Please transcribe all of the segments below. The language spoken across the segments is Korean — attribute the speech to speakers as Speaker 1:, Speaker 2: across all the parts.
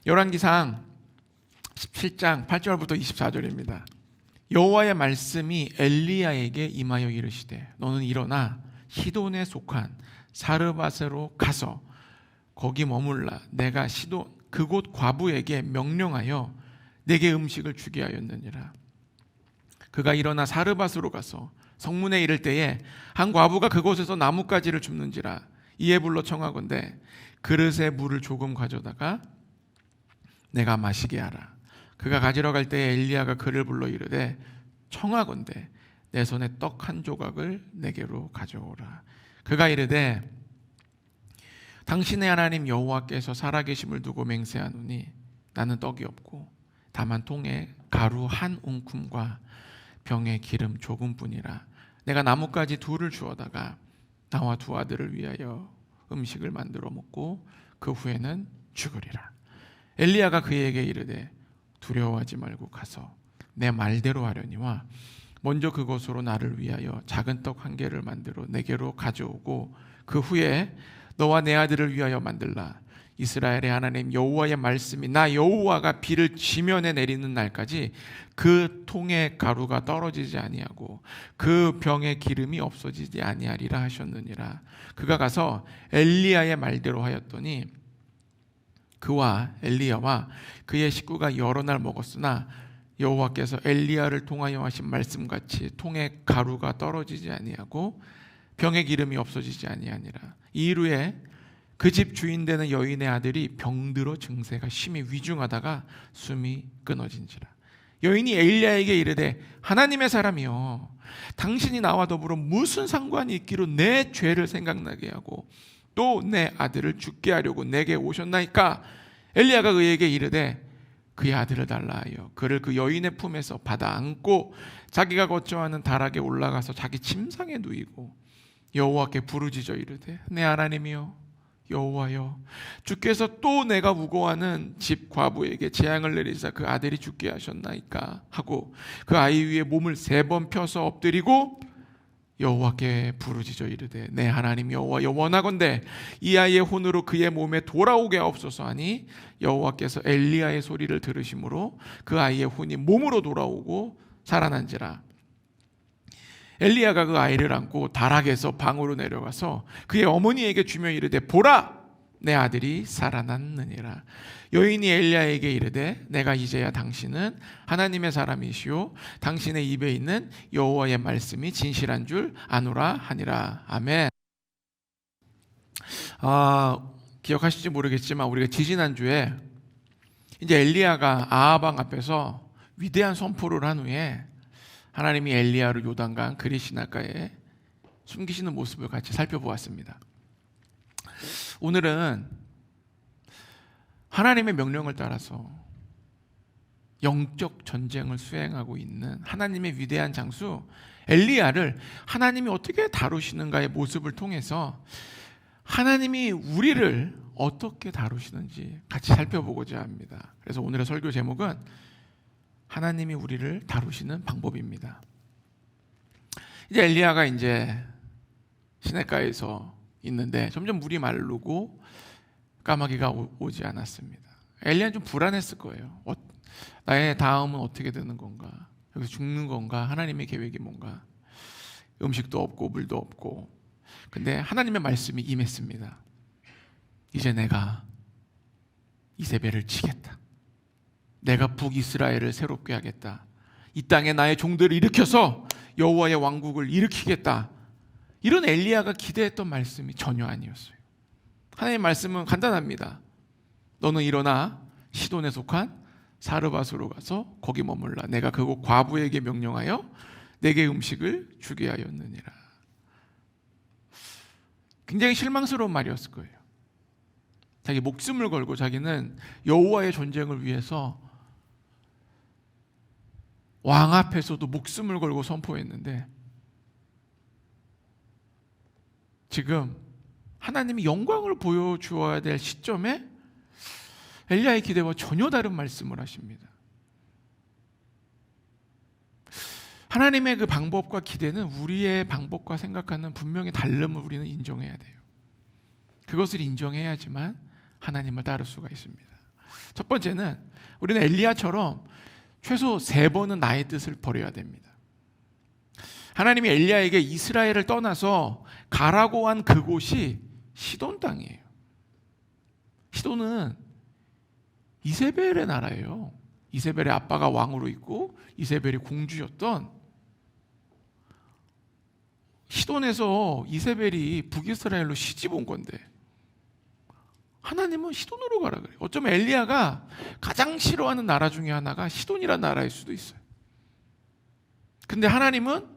Speaker 1: 열왕기상 17장 8절부터 24절입니다. 여호와의 말씀이 엘리야에게 임하여 이르시되 너는 일어나 시돈에 속한 사르밧으로 가서 거기 머물라. 내가 시돈 그곳 과부에게 명령하여 내게 음식을 주게 하였느니라. 그가 일어나 사르밧으로 가서 성문에 이를 때에 한 과부가 그곳에서 나뭇가지를 줍는지라. 이에 불러 청하건대 그릇에 물을 조금 가져다가 내가 마시게 하라. 그가 가지러 갈 때에 엘리야가 그를 불러 이르되 청하건대 내 손에 떡 한 조각을 내게로 가져오라. 그가 이르되 당신의 하나님 여호와께서 살아계심을 두고 맹세하노니 나는 떡이 없고 다만 통에 가루 한 웅큼과 병에 기름 조금뿐이라. 내가 나뭇가지 둘을 주어다가 나와 두 아들을 위하여 음식을 만들어 먹고 그 후에는 죽으리라. 엘리야가 그에게 이르되 두려워하지 말고 가서 내 말대로 하려니와 먼저 그것으로 나를 위하여 작은 떡 한 개를 만들어 내게로 가져오고 그 후에 너와 내 아들을 위하여 만들라. 이스라엘의 하나님 여호와의 말씀이 나 여호와가 비를 지면에 내리는 날까지 그 통에 가루가 떨어지지 아니하고 그 병에 기름이 없어지지 아니하리라 하셨느니라. 그가 가서 엘리야의 말대로 하였더니 그와 엘리야와 그의 식구가 여러 날 먹었으나 여호와께서 엘리야를 통하여 하신 말씀같이 통에 가루가 떨어지지 아니하고 병에 기름이 없어지지 아니하니라. 이후에 그 집 주인 되는 여인의 아들이 병들어 증세가 심히 위중하다가 숨이 끊어진지라. 여인이 엘리야에게 이르되 하나님의 사람이여 당신이 나와 더불어 무슨 상관이 있기로 내 죄를 생각나게 하고 또 내 아들을 죽게 하려고 내게 오셨나이까. 엘리야가 그에게 이르되 그의 아들을 달라 하여 그를 그 여인의 품에서 받아 안고 자기가 거처하는 다락에 올라가서 자기 침상에 누이고 여호와께 부르짖어 이르되 내 하나님이여 여호와여 주께서 또 내가 우거하는 집 과부에게 재앙을 내리사 그 아들이 죽게 하셨나이까 하고 그 아이 위에 몸을 3번 펴서 엎드리고 여호와께 부르짖어 이르되 내 하나님 여호와여 원하건대 이 아이의 혼으로 그의 몸에 돌아오게 하옵소서 하니 여호와께서 엘리야의 소리를 들으심으로 그 아이의 혼이 몸으로 돌아오고 살아난지라. 엘리야가 그 아이를 안고 다락에서 방으로 내려가서 그의 어머니에게 주며 이르되 보라 내 아들이 살아났느니라. 여인이 엘리야에게 이르되 내가 이제야 당신은 하나님의 사람이시오 당신의 입에 있는 여호와의 말씀이 진실한 줄 아노라 하니라. 아멘. 기억하실지 모르겠지만 우리가 지지난주에 이제 엘리야가 아하방 앞에서 위대한 선포를 한 후에 하나님이 엘리야를 요단강 그리시나가에 숨기시는 모습을 같이 살펴보았습니다. 오늘은 하나님의 명령을 따라서 영적 전쟁을 수행하고 있는 하나님의 위대한 장수 엘리야를 하나님이 어떻게 다루시는가의 모습을 통해서 하나님이 우리를 어떻게 다루시는지 같이 살펴보고자 합니다. 그래서 오늘의 설교 제목은 하나님이 우리를 다루시는 방법입니다. 이제 엘리야가 이제 시냇가에서 있는데 점점 물이 마르고 까마귀가 오지 않았습니다. 엘리야는 좀 불안했을 거예요. 나의 다음은 어떻게 되는 건가? 여기서 죽는 건가? 하나님의 계획이 뭔가? 음식도 없고 물도 없고. 근데 하나님의 말씀이 임했습니다. 이제 내가 이세벨을 치겠다. 내가 북이스라엘을 새롭게 하겠다. 이 땅에 나의 종들을 일으켜서 여호와의 왕국을 일으키겠다. 이런 엘리야가 기대했던 말씀이 전혀 아니었어요. 하나님의 말씀은 간단합니다. 너는 일어나 시돈에 속한 사르밧으로 가서 거기 머물라. 내가 그곳 과부에게 명령하여 내게 음식을 주게 하였느니라. 굉장히 실망스러운 말이었을 거예요. 자기 목숨을 걸고 자기는 여호와의 전쟁을 위해서 왕 앞에서도 목숨을 걸고 선포했는데 지금 하나님이 영광을 보여주어야 될 시점에 엘리야의 기대와 전혀 다른 말씀을 하십니다. 하나님의 그 방법과 기대는 우리의 방법과 생각하는 분명히 다름을 우리는 인정해야 돼요. 그것을 인정해야지만 하나님을 따를 수가 있습니다. 첫 번째는 우리는 엘리야처럼 최소 3번은 나의 뜻을 버려야 됩니다. 하나님이 엘리야에게 이스라엘을 떠나서 가라고 한 그곳이 시돈 땅이에요. 시돈은 이세벨의 나라예요. 이세벨의 아빠가 왕으로 있고 이세벨이 공주였던, 시돈에서 이세벨이 북이스라엘로 시집 온 건데 하나님은 시돈으로 가라 그래요. 어쩌면 엘리야가 가장 싫어하는 나라 중에 하나가 시돈이라는 나라일 수도 있어요. 근데 하나님은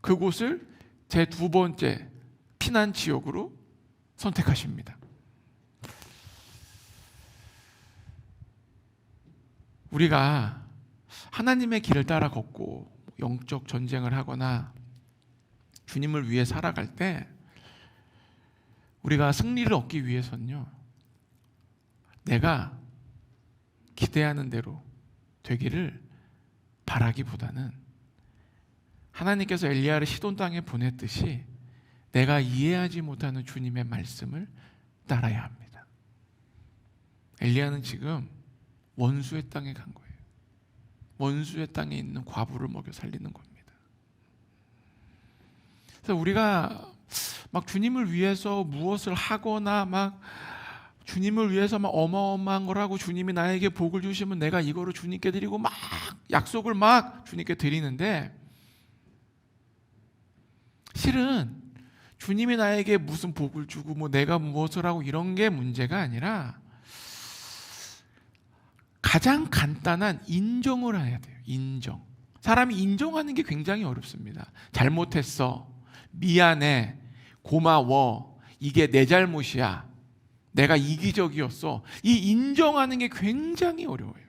Speaker 1: 그곳을 제 2번째 피난 지역으로 선택하십니다. 우리가 하나님의 길을 따라 걷고 영적 전쟁을 하거나 주님을 위해 살아갈 때 우리가 승리를 얻기 위해서는요, 내가 기대하는 대로 되기를 바라기보다는 하나님께서 엘리야를 시돈 땅에 보냈듯이 내가 이해하지 못하는 주님의 말씀을 따라야 합니다. 엘리야는 지금 원수의 땅에 간 거예요. 원수의 땅에 있는 과부를 먹여 살리는 겁니다. 그래서 우리가 막 주님을 위해서 무엇을 하거나 막 주님을 위해서 막 어마어마한 걸 하고 주님이 나에게 복을 주시면 내가 이거를 주님께 드리고 막 약속을 막 주님께 드리는데, 실은 주님이 나에게 무슨 복을 주고 뭐 내가 무엇을 하고 이런 게 문제가 아니라 가장 간단한 인정을 해야 돼요. 인정. 사람이 인정하는 게 굉장히 어렵습니다. 잘못했어, 미안해, 고마워, 이게 내 잘못이야, 내가 이기적이었어, 이 인정하는 게 굉장히 어려워요.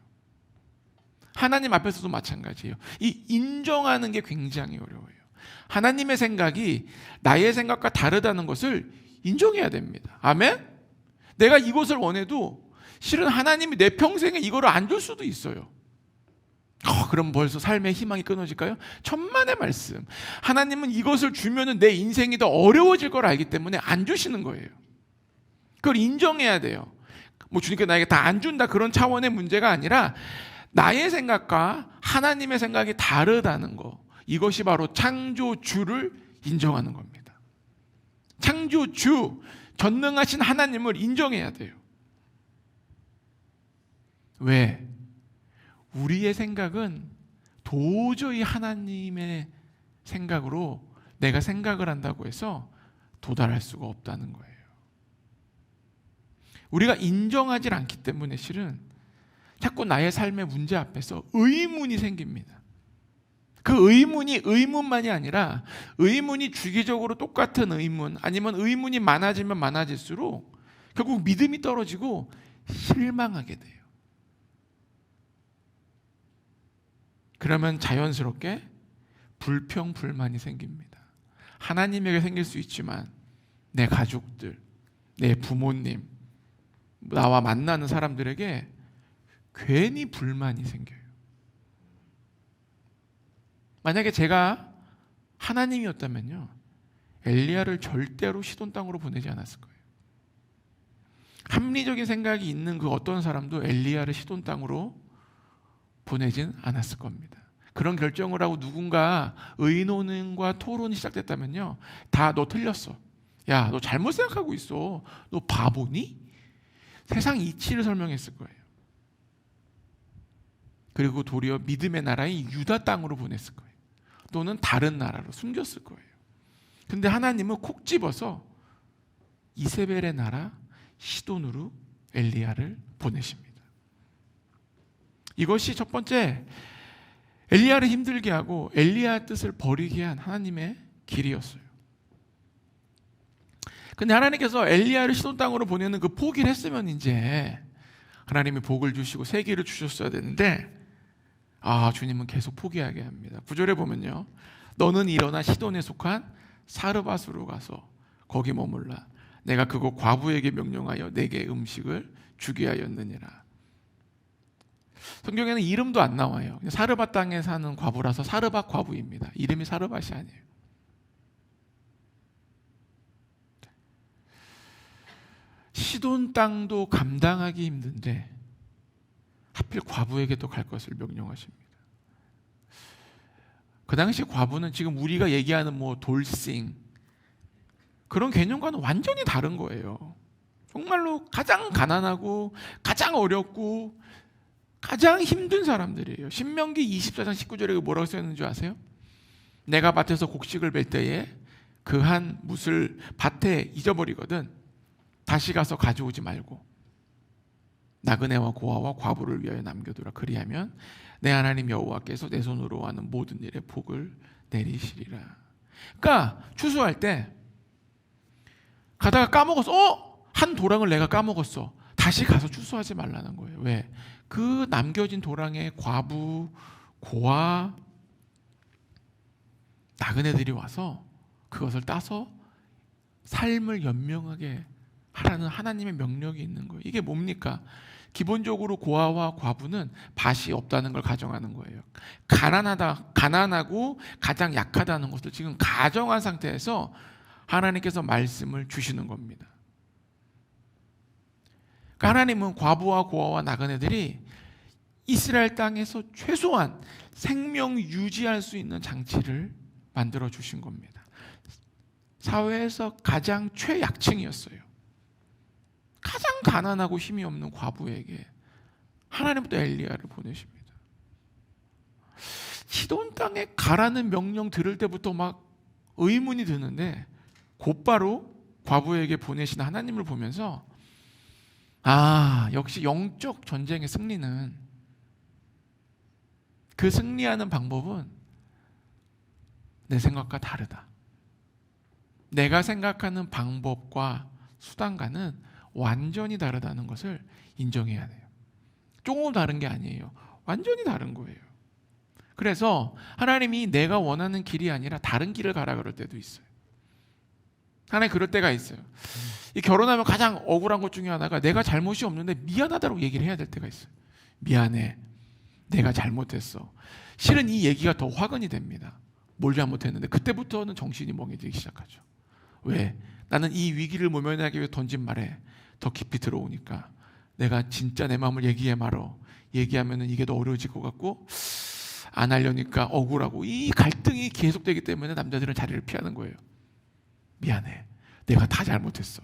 Speaker 1: 하나님 앞에서도 마찬가지예요. 이 인정하는 게 굉장히 어려워요. 하나님의 생각이 나의 생각과 다르다는 것을 인정해야 됩니다. 아멘? 내가 이것을 원해도 실은 하나님이 내 평생에 이거를 안 줄 수도 있어요. 그럼 벌써 삶의 희망이 끊어질까요? 천만의 말씀. 하나님은 이것을 주면은 내 인생이 더 어려워질 걸 알기 때문에 안 주시는 거예요. 그걸 인정해야 돼요. 뭐 주님께 나에게 다 안 준다 그런 차원의 문제가 아니라 나의 생각과 하나님의 생각이 다르다는 거. 이것이 바로 창조주를 인정하는 겁니다. 창조주, 전능하신 하나님을 인정해야 돼요. 왜? 우리의 생각은 도저히 하나님의 생각으로 내가 생각을 한다고 해서 도달할 수가 없다는 거예요. 우리가 인정하지 않기 때문에 실은 자꾸 나의 삶의 문제 앞에서 의문이 생깁니다. 그 의문이 의문만이 아니라 의문이 주기적으로 똑같은 의문, 아니면 의문이 많아지면 많아질수록 결국 믿음이 떨어지고 실망하게 돼요. 그러면 자연스럽게 불평, 불만이 생깁니다. 하나님에게 생길 수 있지만 내 가족들, 내 부모님, 나와 만나는 사람들에게 괜히 불만이 생겨요. 만약에 제가 하나님이었다면요, 엘리야를 절대로 시돈 땅으로 보내지 않았을 거예요. 합리적인 생각이 있는 그 어떤 사람도 엘리야를 시돈 땅으로 보내진 않았을 겁니다. 그런 결정을 하고 누군가 의논과 토론이 시작됐다면요, 다 너 틀렸어, 야 너 잘못 생각하고 있어, 너 바보니? 세상 이치를 설명했을 거예요. 그리고 도리어 믿음의 나라인 유다 땅으로 보냈을 거예요. 또는 다른 나라로 숨겼을 거예요. 근데 하나님은 콕 집어서 이세벨의 나라 시돈으로 엘리야를 보내십니다. 이것이 첫 번째, 엘리야를 힘들게 하고 엘리야의 뜻을 버리게 한 하나님의 길이었어요. 근데 하나님께서 엘리야를 시돈 땅으로 보내는 그 포기를 했으면 이제 하나님이 복을 주시고 세기를 주셨어야 되는데, 주님은 계속 포기하게 합니다. 9절에 보면요, 너는 일어나 시돈에 속한 사르밧으로 가서 거기 머물라. 내가 그곳 과부에게 명령하여 내게 음식을 주게 하였느니라. 성경에는 이름도 안 나와요. 사르밧 땅에 사는 과부라서 사르밧 과부입니다. 이름이 사르밧이 아니에요. 시돈 땅도 감당하기 힘든데 하필 과부에게도 갈 것을 명령하십니다. 그 당시 과부는 지금 우리가 얘기하는 뭐 돌싱 그런 개념과는 완전히 다른 거예요. 정말로 가장 가난하고 가장 어렵고 가장 힘든 사람들이에요. 신명기 24장 19절에 뭐라고 써있는 줄 아세요? 내가 밭에서 곡식을 뺄 때에 그 한 뭇을 밭에 잊어버리거든 다시 가서 가져오지 말고 나그네와 고아와 과부를 위하여 남겨두라. 그리하면 내 하나님 여호와께서 내 손으로 하는 모든 일에 복을 내리시리라. 그러니까 추수할 때 가다가 까먹었어. 한 도랑을 내가 까먹었어. 다시 가서 추수하지 말라는 거예요. 왜? 그 남겨진 도랑에 과부, 고아, 나그네들이 와서 그것을 따서 삶을 연명하게 하라는 하나님의 명령이 있는 거예요. 이게 뭡니까? 기본적으로 고아와 과부는 밭이 없다는 걸 가정하는 거예요. 가난하고 가장 약하다는 것을 지금 가정한 상태에서 하나님께서 말씀을 주시는 겁니다. 하나님은 과부와 고아와 나그네들이 이스라엘 땅에서 최소한 생명 유지할 수 있는 장치를 만들어 주신 겁니다. 사회에서 가장 최약층이었어요. 가장 가난하고 힘이 없는 과부에게 하나님부터 엘리야를 보내십니다. 시돈 땅에 가라는 명령 들을 때부터 막 의문이 드는데 곧바로 과부에게 보내신 하나님을 보면서 역시 영적 전쟁의 승리는 그 승리하는 방법은 내 생각과 다르다. 내가 생각하는 방법과 수단과는 완전히 다르다는 것을 인정해야 돼요. 조금 다른 게 아니에요. 완전히 다른 거예요. 그래서 하나님이 내가 원하는 길이 아니라 다른 길을 가라 그럴 때도 있어요. 하나님 그럴 때가 있어요. 이 결혼하면 가장 억울한 것 중에 하나가 내가 잘못이 없는데 미안하다고 얘기를 해야 될 때가 있어요. 미안해. 내가 잘못했어. 실은 이 얘기가 더 화근이 됩니다. 뭘 잘못했는데 그때부터는 정신이 멍해지기 시작하죠. 왜? 나는 이 위기를 모면하기 위해 던진 말에 더 깊이 들어오니까 내가 진짜 내 마음을 얘기해 말어. 얘기하면 이게 더 어려워질 것 같고 안 하려니까 억울하고 이 갈등이 계속되기 때문에 남자들은 자리를 피하는 거예요. 미안해. 내가 다 잘못했어.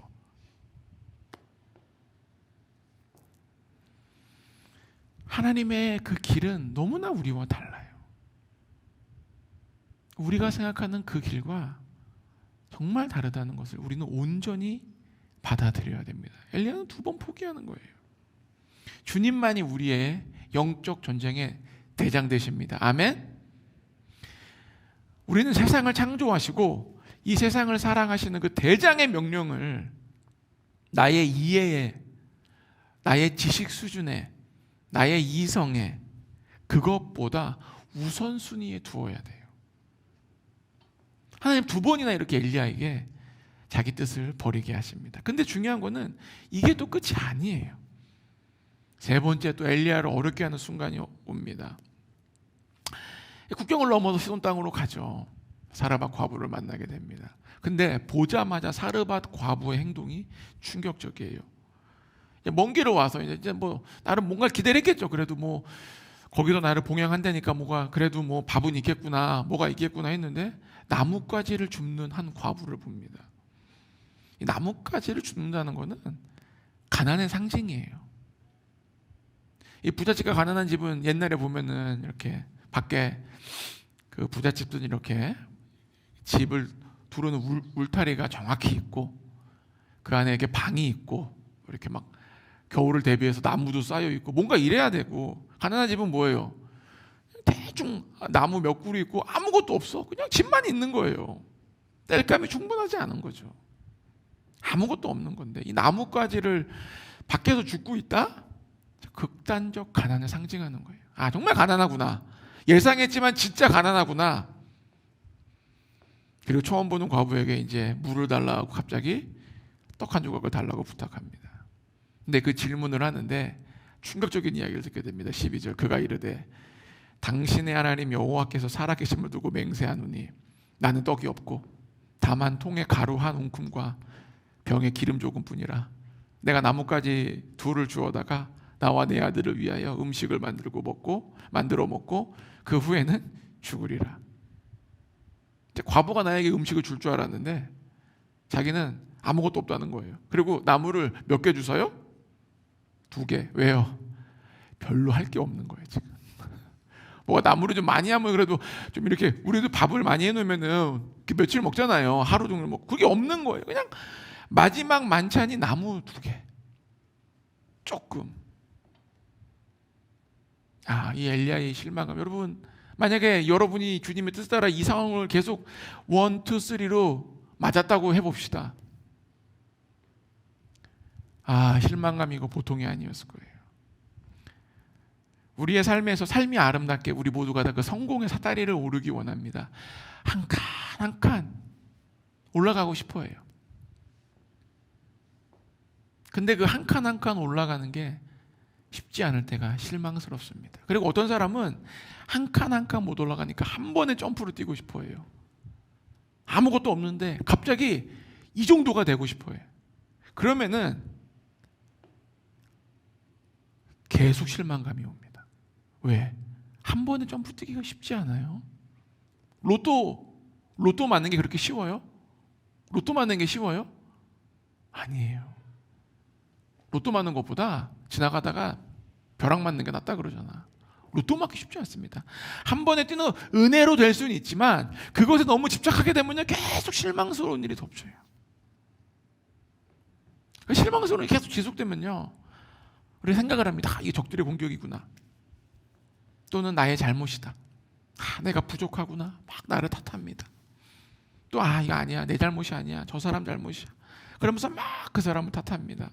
Speaker 1: 하나님의 그 길은 너무나 우리와 달라요. 우리가 생각하는 그 길과 정말 다르다는 것을 우리는 온전히 받아들여야 됩니다. 엘리야는 2번 포기하는 거예요. 주님만이 우리의 영적 전쟁의 대장 되십니다. 아멘. 우리는 세상을 창조하시고 이 세상을 사랑하시는 그 대장의 명령을 나의 이해에, 나의 지식 수준에, 나의 이성에 그것보다 우선순위에 두어야 돼요. 하나님 2번이나 이렇게 엘리야에게 자기 뜻을 버리게 하십니다. 근데 중요한 거는 이게 또 끝이 아니에요. 3번째 또 엘리야를 어렵게 하는 순간이 옵니다. 국경을 넘어서 시돈 땅으로 가죠. 사르밧 과부를 만나게 됩니다. 근데 보자마자 사르밧 과부의 행동이 충격적이에요. 먼 길을 와서 이제 뭐 나름 뭔가 기대했겠죠. 그래도 뭐 거기도 나를 봉양한다니까 뭐가 그래도 뭐 밥은 있겠구나, 뭐가 있겠구나 했는데 나뭇가지를 줍는 한 과부를 봅니다. 이 나뭇가지를 줍는다는 거는 가난의 상징이에요. 이 부잣집과 가난한 집은 옛날에 보면은 이렇게 밖에 그 부잣집들은 이렇게 집을 두르는 울타리가 정확히 있고 그 안에 이렇게 방이 있고 이렇게 막 겨울을 대비해서 나무도 쌓여 있고 뭔가 이래야 되고, 가난한 집은 뭐예요? 대충 나무 몇 그루 있고 아무것도 없어. 그냥 집만 있는 거예요. 땔감이 충분하지 않은 거죠. 아무것도 없는 건데 이 나뭇가지를 밖에서 줍고 있다? 극단적 가난을 상징하는 거예요. 정말 가난하구나. 예상했지만 진짜 가난하구나. 그리고 처음 보는 과부에게 이제 물을 달라고 갑자기 떡 한 조각을 달라고 부탁합니다. 근데 그 질문을 하는데 충격적인 이야기를 듣게 됩니다. 12절 그가 이르되 당신의 하나님 여호와께서 살아계심을 두고 맹세하노니 나는 떡이 없고 다만 통에 가루 한 움큼과 병에 기름 조금뿐이라 내가 나뭇가지 2을 주어다가 나와 내 아들을 위하여 음식을 만들어 먹고 그 후에는 죽으리라. 과부가 나에게 음식을 줄 줄 알았는데 자기는 아무것도 없다는 거예요. 그리고 나무를 몇 개 주서요? 2개. 왜요? 별로 할 게 없는 거예요 지금. 뭐가 나무를 좀 많이 하면 그래도 좀 이렇게, 우리도 밥을 많이 해놓으면은 며칠 먹잖아요. 하루 종일 먹고. 그게 없는 거예요. 그냥 마지막 만찬이 나무 2개. 조금. 이 엘리야의 실망감. 여러분, 만약에 여러분이 주님의 뜻 따라 이 상황을 계속 1, 2, 3로 맞았다고 해봅시다. 실망감이 이거 보통이 아니었을 거예요. 우리의 삶에서 삶이 아름답게 우리 모두가 다 그 성공의 사다리를 오르기 원합니다. 한 칸 한 칸 올라가고 싶어 해요. 근데 그 한 칸 한 칸 올라가는 게 쉽지 않을 때가 실망스럽습니다. 그리고 어떤 사람은 한 칸 한 칸 못 올라가니까 한 번에 점프를 뛰고 싶어 해요. 아무것도 없는데 갑자기 이 정도가 되고 싶어 해요. 그러면은 계속 실망감이 옵니다. 왜? 한 번에 점프 뛰기가 쉽지 않아요. 로또 맞는 게 그렇게 쉬워요? 로또 맞는 게 쉬워요? 아니에요. 로또 맞는 것보다 지나가다가 벼락 맞는 게 낫다 그러잖아. 로또 맞기 쉽지 않습니다. 한 번에 뛰는 은혜로 될 수는 있지만 그것에 너무 집착하게 되면 계속 실망스러운 일이 덮쳐요. 실망스러운 일이 계속 지속되면요, 우리 생각을 합니다. 이게 적들의 공격이구나. 또는 나의 잘못이다. 내가 부족하구나. 막 나를 탓합니다. 또 이거 아니야. 내 잘못이 아니야. 저 사람 잘못이야. 그러면서 막 그 사람을 탓합니다.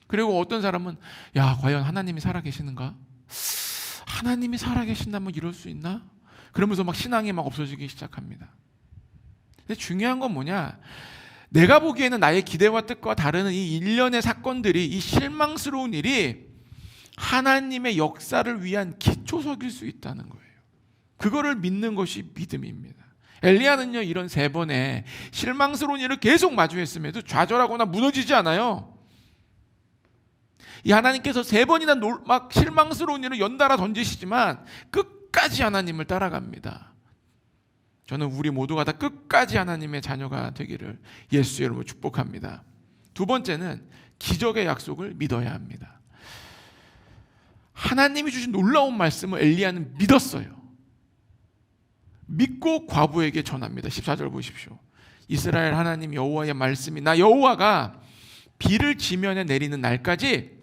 Speaker 1: 그리고 어떤 사람은 과연 하나님이 살아계시는가? 하나님이 살아계신다면 이럴 수 있나? 그러면서 막 신앙이 막 없어지기 시작합니다. 근데 중요한 건 뭐냐? 내가 보기에는 나의 기대와 뜻과 다른 이 일련의 사건들이, 이 실망스러운 일이 하나님의 역사를 위한 기초석일 수 있다는 거예요. 그거를 믿는 것이 믿음입니다. 엘리야는요, 이런 3번의 실망스러운 일을 계속 마주했음에도 좌절하거나 무너지지 않아요. 이 하나님께서 3번이나 막 실망스러운 일을 연달아 던지시지만 끝까지 하나님을 따라갑니다. 저는 우리 모두가 다 끝까지 하나님의 자녀가 되기를 예수의 이름으로 축복합니다. 2번째는 기적의 약속을 믿어야 합니다. 하나님이 주신 놀라운 말씀을 엘리야는 믿었어요. 믿고 과부에게 전합니다. 14절 보십시오. 이스라엘 하나님 여호와의 말씀이 나 여호와가 비를 지면에 내리는 날까지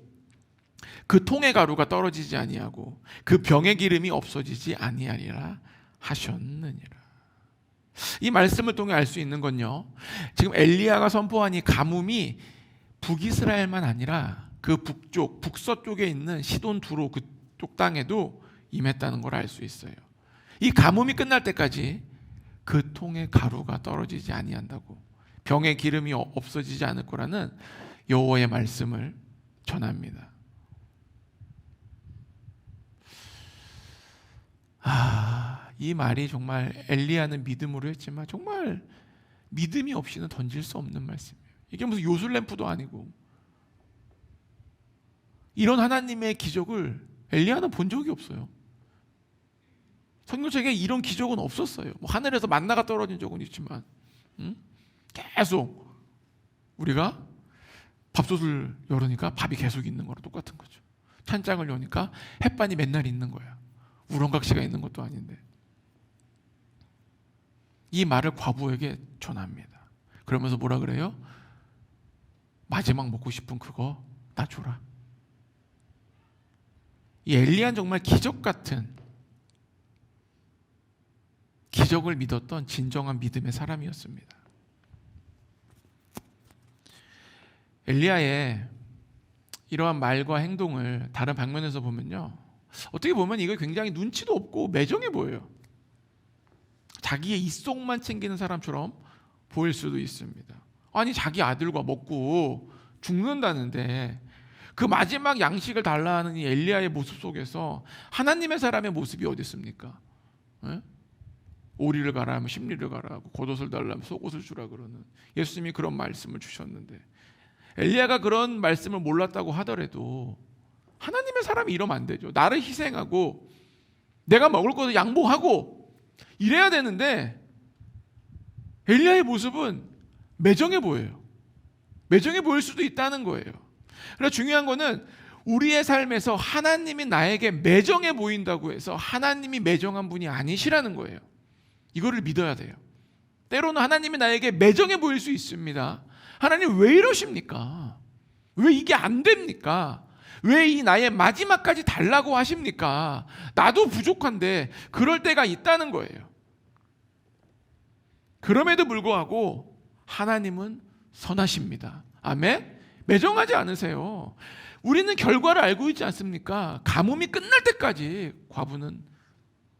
Speaker 1: 그 통의 가루가 떨어지지 아니하고 그 병의 기름이 없어지지 아니하리라 하셨느니라. 이 말씀을 통해 알 수 있는 건요, 지금 엘리야가 선포한 이 가뭄이 북이스라엘만 아니라 그 북서쪽에 있는 시돈 두로 그쪽 땅에도 임했다는 걸 알 수 있어요. 이 가뭄이 끝날 때까지 그 통의 가루가 떨어지지 아니한다고, 병의 기름이 없어지지 않을 거라는 여호와의 말씀을 전합니다. 이 말이 정말 엘리야는 믿음으로 했지만 정말 믿음이 없이는 던질 수 없는 말씀이에요. 이게 무슨 요술램프도 아니고, 이런 하나님의 기적을 엘리야는 본 적이 없어요. 성경책에 이런 기적은 없었어요. 하늘에서 만나가 떨어진 적은 있지만 계속 우리가 밥솥을 열으니까 밥이 계속 있는 거랑 똑같은 거죠. 찬장을 여니까 햇반이 맨날 있는 거야. 우렁각시가 있는 것도 아닌데. 이 말을 과부에게 전합니다. 그러면서 뭐라 그래요? 마지막 먹고 싶은 그거 나 줘라. 이 엘리야는 정말 기적 같은, 기적을 믿었던 진정한 믿음의 사람이었습니다. 엘리야의 이러한 말과 행동을 다른 방면에서 보면요, 어떻게 보면 이거 굉장히 눈치도 없고 매정해 보여요. 자기의 입속만 챙기는 사람처럼 보일 수도 있습니다. 아니, 자기 아들과 먹고 죽는다는데 그 마지막 양식을 달라는 이 엘리야의 모습 속에서 하나님의 사람의 모습이 어디 있습니까? 네? 오리를 가라 하면 심리를 가라 하고 겉옷을 달라면 속옷을 주라 그러는 예수님이 그런 말씀을 주셨는데, 엘리야가 그런 말씀을 몰랐다고 하더라도 하나님의 사람이 이러면 안 되죠. 나를 희생하고 내가 먹을 것도 양보하고 이래야 되는데 엘리야의 모습은 매정해 보여요. 매정해 보일 수도 있다는 거예요. 그래서 중요한 거는 우리의 삶에서 하나님이 나에게 매정해 보인다고 해서 하나님이 매정한 분이 아니시라는 거예요. 이거를 믿어야 돼요. 때로는 하나님이 나에게 매정해 보일 수 있습니다. 하나님 왜 이러십니까? 왜 이게 안 됩니까? 왜 이 나의 마지막까지 달라고 하십니까? 나도 부족한데 그럴 때가 있다는 거예요. 그럼에도 불구하고 하나님은 선하십니다. 아멘? 매정하지 않으세요. 우리는 결과를 알고 있지 않습니까? 가뭄이 끝날 때까지 과부는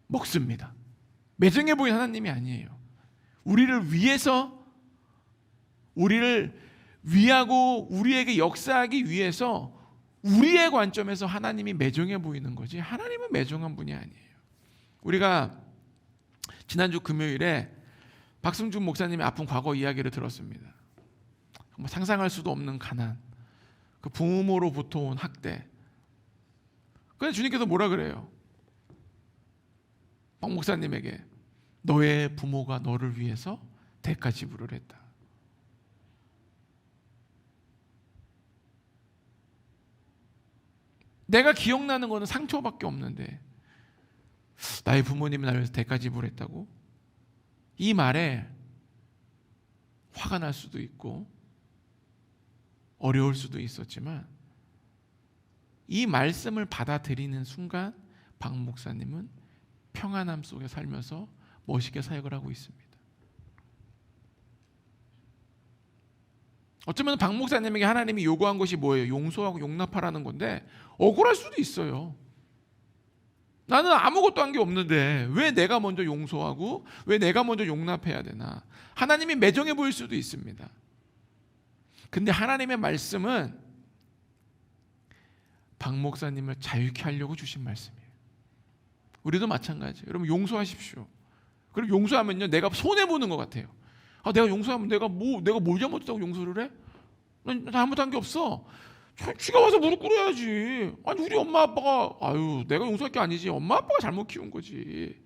Speaker 1: 먹습니다. 매정해 보이는 하나님이 아니에요. 우리를 위해서, 우리를 위하고 우리에게 역사하기 위해서 우리의 관점에서 하나님이 매정해 보이는 거지 하나님은 매정한 분이 아니에요. 우리가 지난주 금요일에 박승준 목사님의 아픈 과거 이야기를 들었습니다. 정말 상상할 수도 없는 가난, 그 부모로부터 온 학대. 그런데 주님께서 뭐라 그래요? 박 목사님에게 너의 부모가 너를 위해서 대가 지불을 했다. 내가 기억나는 거는 상처밖에 없는데 나의 부모님이 나를 위해서 대가 지불했다고? 이 말에 화가 날 수도 있고 어려울 수도 있었지만 이 말씀을 받아들이는 순간 박 목사님은 평안함 속에 살면서 멋있게 사역을 하고 있습니다. 어쩌면 박 목사님에게 하나님이 요구한 것이 뭐예요? 용서하고 용납하라는 건데 억울할 수도 있어요. 나는 아무것도 한 게 없는데 왜 내가 먼저 용서하고 왜 내가 먼저 용납해야 되나? 하나님이 매정해 보일 수도 있습니다. 근데 하나님의 말씀은 박 목사님을 자유케 하려고 주신 말씀이에요. 우리도 마찬가지예요. 여러분 용서하십시오. 그럼 용서하면요 내가 손해보는 것 같아요. 내가 용서하면 내가 뭘 잘못했다고 용서를 해? 난 잘못한 게 없어. 쥐가 와서 무릎 꿇어야지. 아니 우리 엄마 아빠가 내가 용서할 게 아니지. 엄마 아빠가 잘못 키운 거지.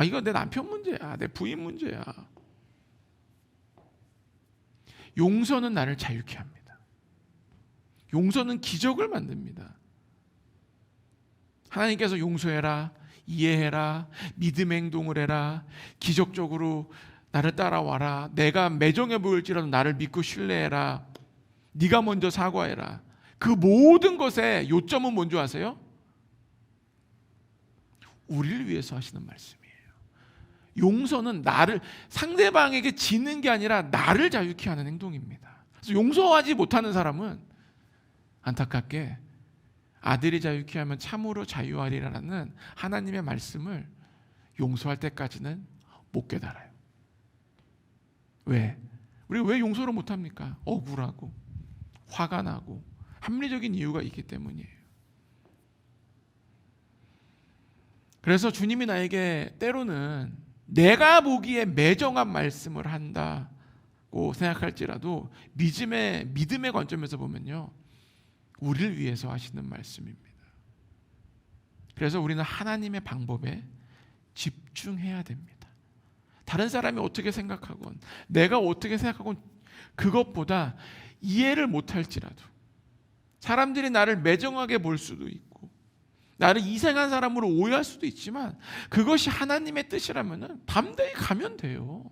Speaker 1: 이거 내 남편 문제야. 내 부인 문제야. 용서는 나를 자유케 합니다. 용서는 기적을 만듭니다. 하나님께서 용서해라, 이해해라, 믿음의 행동을 해라, 기적적으로 나를 따라와라, 내가 매정해 보일지라도 나를 믿고 신뢰해라, 네가 먼저 사과해라. 그 모든 것의 요점은 뭔지 아세요? 우리를 위해서 하시는 말씀이에요. 용서는 나를 상대방에게 지는 게 아니라 나를 자유케 하는 행동입니다. 그래서 용서하지 못하는 사람은 안타깝게 아들이 자유케 하면 참으로 자유하리라는 하나님의 말씀을 용서할 때까지는 못 깨달아요. 왜? 우리 왜 용서를 못합니까? 억울하고 화가 나고 합리적인 이유가 있기 때문이에요. 그래서 주님이 나에게 때로는 내가 보기에 매정한 말씀을 한다고 생각할지라도 믿음의 관점에서 보면요 우리를 위해서 하시는 말씀입니다. 그래서 우리는 하나님의 방법에 집중해야 됩니다. 다른 사람이 어떻게 생각하건 내가 어떻게 생각하건 그것보다 이해를 못할지라도 사람들이 나를 매정하게 볼 수도 있고 나를 이상한 사람으로 오해할 수도 있지만 그것이 하나님의 뜻이라면 담대히 가면 돼요.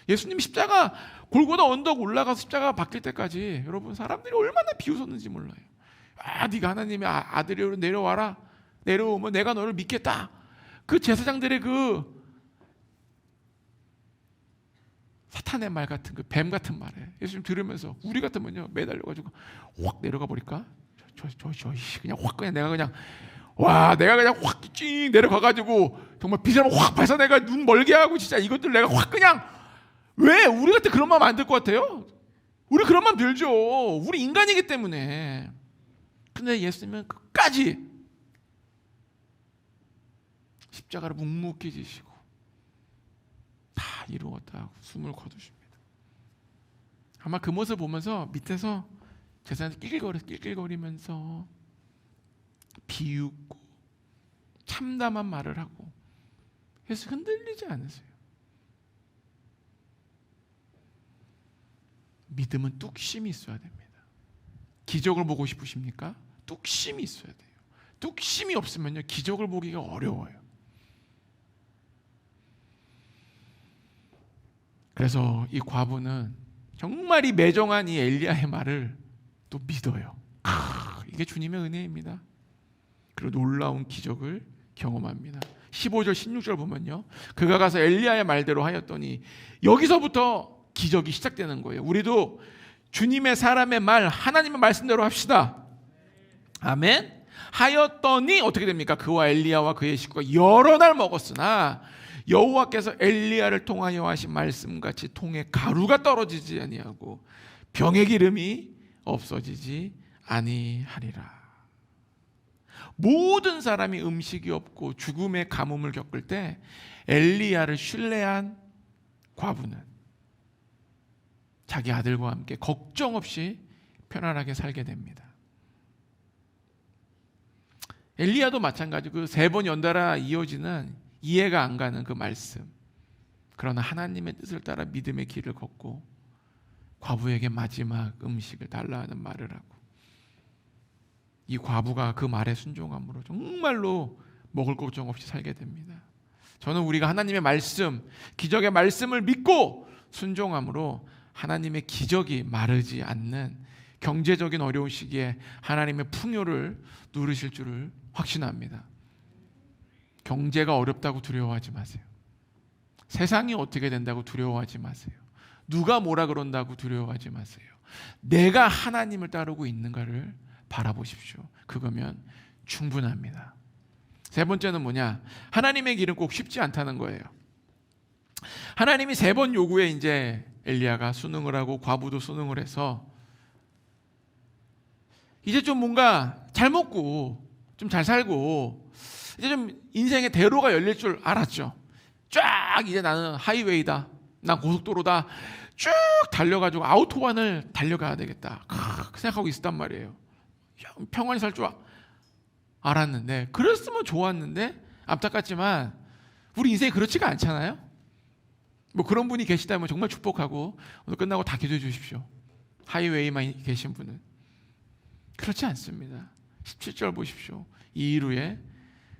Speaker 1: 예수님 십자가 골고다 언덕 올라가서 십자가가 바뀔 때까지 여러분 사람들이 얼마나 비웃었는지 몰라요. 네가 하나님의 아들이로 내려와라. 내려오면 내가 너를 믿겠다. 그 제사장들의 그 사탄의 말 같은 그 뱀 같은 말에 예수님 들으면서 우리 같으면요 매달려가지고 확 내려가 버릴까? 그냥 확 내가 그냥 확 찡 내려가가지고 정말 비사람 확 발사내가 눈 멀게 하고 진짜 이것들 내가 확 그냥 왜 우리 같은 그런 마음 안 들 것 같아요? 우리 그런 마음 들죠. 우리 인간이기 때문에. 근데 예수님은 끝까지 십자가를 묵묵히 지시고 다 이루었다 하고 숨을 거두십니다. 아마 그 모습을 보면서 밑에서 제사장이 낄낄거리면서 비웃고 참담한 말을 하고 그래서 흔들리지 않으세요. 믿음은 뚝심이 있어야 됩니다. 기적을 보고 싶으십니까? 뚝심이 있어야 돼요. 뚝심이 없으면요, 기적을 보기가 어려워요. 그래서 이 과부는 정말 이 매정한 이 엘리야의 말을 또 믿어요. 이게 주님의 은혜입니다. 그리고 놀라운 기적을 경험합니다. 15절 16절 보면요, 그가 가서 엘리야의 말대로 하였더니 여기서부터 기적이 시작되는 거예요. 우리도 주님의 사람의 말, 하나님의 말씀대로 합시다. 아멘. 하였더니 어떻게 됩니까? 그와 엘리야와 그의 식구가 여러 날 먹었으나 여호와께서 엘리야를 통하여 하신 말씀같이 통에 가루가 떨어지지 아니하고 병의 기름이 없어지지 아니하리라. 모든 사람이 음식이 없고 죽음의 가뭄을 겪을 때 엘리야를 신뢰한 과부는 자기 아들과 함께 걱정 없이 편안하게 살게 됩니다. 엘리야도 마찬가지고 그 3번 연달아 이어지는 이해가 안 가는 그 말씀, 그러나 하나님의 뜻을 따라 믿음의 길을 걷고 과부에게 마지막 음식을 달라 하는 말을 하고, 이 과부가 그 말에 순종함으로 정말로 먹을 걱정 없이 살게 됩니다. 저는 우리가 하나님의 말씀, 기적의 말씀을 믿고 순종함으로 하나님의 기적이 마르지 않는 경제적인 어려운 시기에 하나님의 풍요를 누리실 줄을 확신합니다. 경제가 어렵다고 두려워하지 마세요. 세상이 어떻게 된다고 두려워하지 마세요. 누가 뭐라 그런다고 두려워하지 마세요. 내가 하나님을 따르고 있는가를 바라보십시오. 그거면 충분합니다. 3번째는 뭐냐? 하나님의 길은 꼭 쉽지 않다는 거예요. 하나님이 3번 요구에 이제 엘리야가 순응을 하고 과부도 순응을 해서 이제 좀 뭔가 잘 먹고 좀 잘 살고 이제 좀 인생의 대로가 열릴 줄 알았죠. 쫙 이제 나는 하이웨이다, 난 고속도로다, 쭉 달려가지고 아우토반을 달려가야 되겠다 그 생각하고 있었단 말이에요. 평안히 살 줄 알았는데, 그랬으면 좋았는데 안타깝지만 우리 인생이 그렇지가 않잖아요. 뭐 그런 분이 계시다면 정말 축복하고 오늘 끝나고 다 기도해 주십시오. 하이웨이만 계신 분은. 그렇지 않습니다. 17절 보십시오. 이 이후에